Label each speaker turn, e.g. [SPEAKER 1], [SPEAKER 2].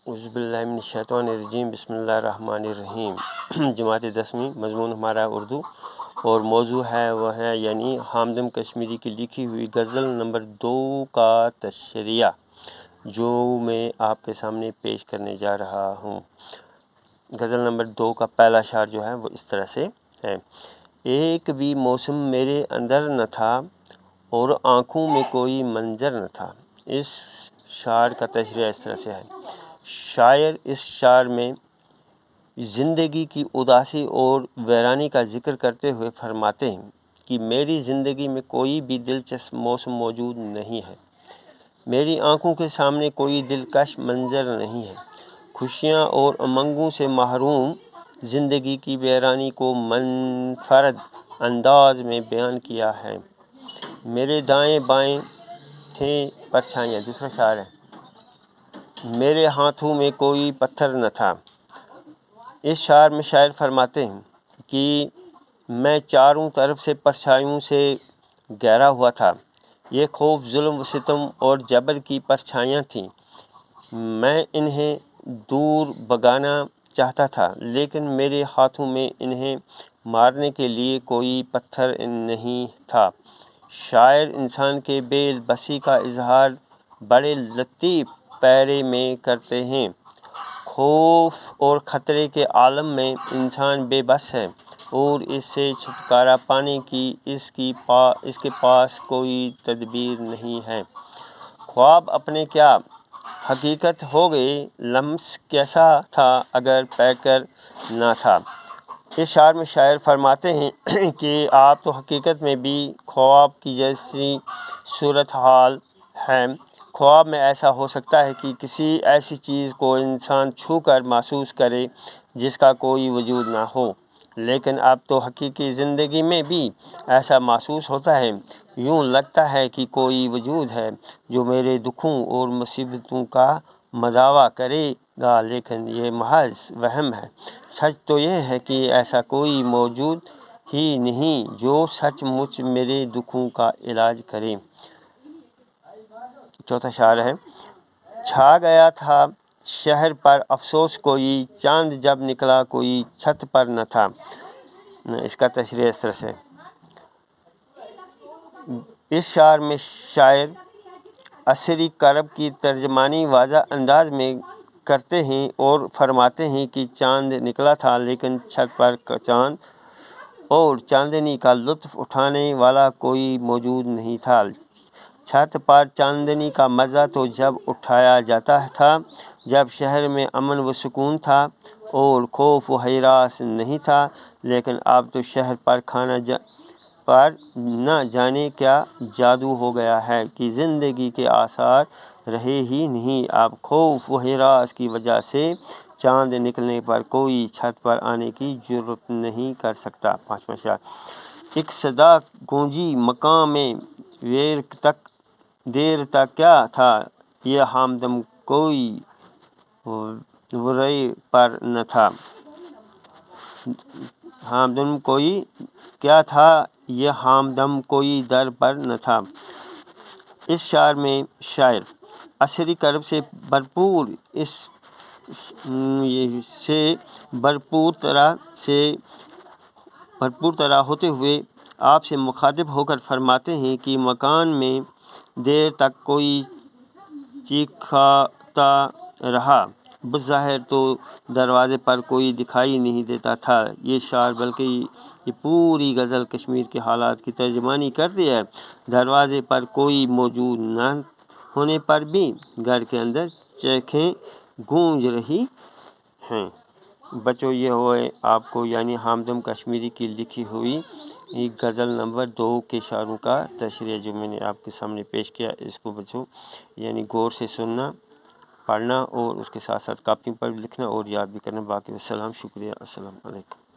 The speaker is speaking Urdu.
[SPEAKER 1] اعوذ باللہ من الشیطان الرجیم، بسم اللہ الرحمن الرحیم۔ جماعت 10ویں، مضمون ہمارا اردو اور موضوع ہے وہ ہے یعنی حامدم کشمیری کی لکھی ہوئی غزل نمبر 2 کا تشریح، جو میں آپ کے سامنے پیش کرنے جا رہا ہوں۔ غزل نمبر 2 کا پہلا اشعار جو ہے وہ اس طرح سے ہے: ایک بھی موسم میرے اندر نہ تھا اور آنکھوں میں کوئی منظر نہ تھا۔ اس شعر کا تشریح اس طرح سے ہے: شاعر اس شعر میں زندگی کی اداسی اور ویرانی کا ذکر کرتے ہوئے فرماتے ہیں کہ میری زندگی میں کوئی بھی دلچسپ موسم موجود نہیں ہے، میری آنکھوں کے سامنے کوئی دلکش منظر نہیں ہے۔ خوشیاں اور امنگوں سے محروم زندگی کی ویرانی کو منفرد انداز میں بیان کیا ہے۔ میرے دائیں بائیں تھیں پرچھائیاں، دوسرا شعر ہے: میرے ہاتھوں میں کوئی پتھر نہ تھا۔ اس شعر میں شاعر فرماتے ہیں کہ میں چاروں طرف سے پرچھائیوں سے گھیرا ہوا تھا۔ یہ خوف، ظلم و ستم اور جبر کی پرچھائیاں تھیں۔ میں انہیں دور بھگانا چاہتا تھا، لیکن میرے ہاتھوں میں انہیں مارنے کے لیے کوئی پتھر نہیں تھا۔ شاعر انسان کے بے بسی کا اظہار بڑے لطیف پیرے میں کرتے ہیں۔ خوف اور خطرے کے عالم میں انسان بے بس ہے اور اس سے چھٹکارا پانے کی اس کے پاس کوئی تدبیر نہیں ہے۔ خواب اپنے کیا، حقیقت ہو گئے، لمس کیسا تھا اگر پے کر نہ تھا۔ اس شعر میں شاعر فرماتے ہیں کہ آپ تو حقیقت میں بھی خواب کی جیسی صورتحال ہے۔ خواب میں ایسا ہو سکتا ہے کہ کسی ایسی چیز کو انسان چھو کر محسوس کرے جس کا کوئی وجود نہ ہو، لیکن اب تو حقیقی زندگی میں بھی ایسا محسوس ہوتا ہے۔ یوں لگتا ہے کہ کوئی وجود ہے جو میرے دکھوں اور مصیبتوں کا مداوع کرے گا، لیکن یہ محض وہم ہے۔ سچ تو یہ ہے کہ ایسا کوئی موجود ہی نہیں جو سچ مچ میرے دکھوں کا علاج کرے۔ چوتھا شعر ہے: چھا گیا تھا شہر پر افسوس کوئی، چاند جب نکلا کوئی چھت پر نہ تھا۔ اس کا تشریح اس طرح سے: اس شعر میں شاعر عصری کرب کی ترجمانی واضح انداز میں کرتے ہیں اور فرماتے ہیں کہ چاند نکلا تھا لیکن چھت پر چاند اور چاندنی کا لطف اٹھانے والا کوئی موجود نہیں تھا۔ چھت پر چاندنی کا مزہ تو جب اٹھایا جاتا تھا جب شہر میں امن و سکون تھا اور خوف و ہراس نہیں تھا، لیکن اب تو شہر پر پر نہ جانے کیا جادو ہو گیا ہے کہ زندگی کے آثار رہے ہی نہیں۔ اب خوف و ہراس کی وجہ سے چاند نکلنے پر کوئی چھت پر آنے کی جرات نہیں کر سکتا۔ پانچواں شعر: ایک صدا گونجی مقام میں دیر تک کیا تھا یہ ہمدم کوئی ورے پر نہ تھا۔ ہمدم کوئی کیا تھا یہ ہمدم کوئی در پر نہ تھا۔ اس شعر میں شاعر عصری کرب سے بھرپور طرح ہوتے ہوئے آپ سے مخاطب ہو کر فرماتے ہیں کہ مکان میں دیر تک کوئی چیختا رہا، بظاہر تو دروازے پر کوئی دکھائی نہیں دیتا تھا۔ یہ شعر بلکہ یہ پوری غزل کشمیر کے حالات کی ترجمانی کرتی ہے۔ دروازے پر کوئی موجود نہ ہونے پر بھی گھر کے اندر چیخیں گونج رہی ہیں۔ بچوں، یہ ہوئے آپ کو یعنی حامدم کشمیری کی لکھی ہوئی غزل نمبر 2 کے شعروں کا تشریح جو میں نے آپ کے سامنے پیش کیا۔ اس کو بچوں یعنی غور سے سننا، پڑھنا اور اس کے ساتھ ساتھ کاپی پر لکھنا اور یاد بھی کرنا۔ باقی السلام، شکریہ، السلام علیکم۔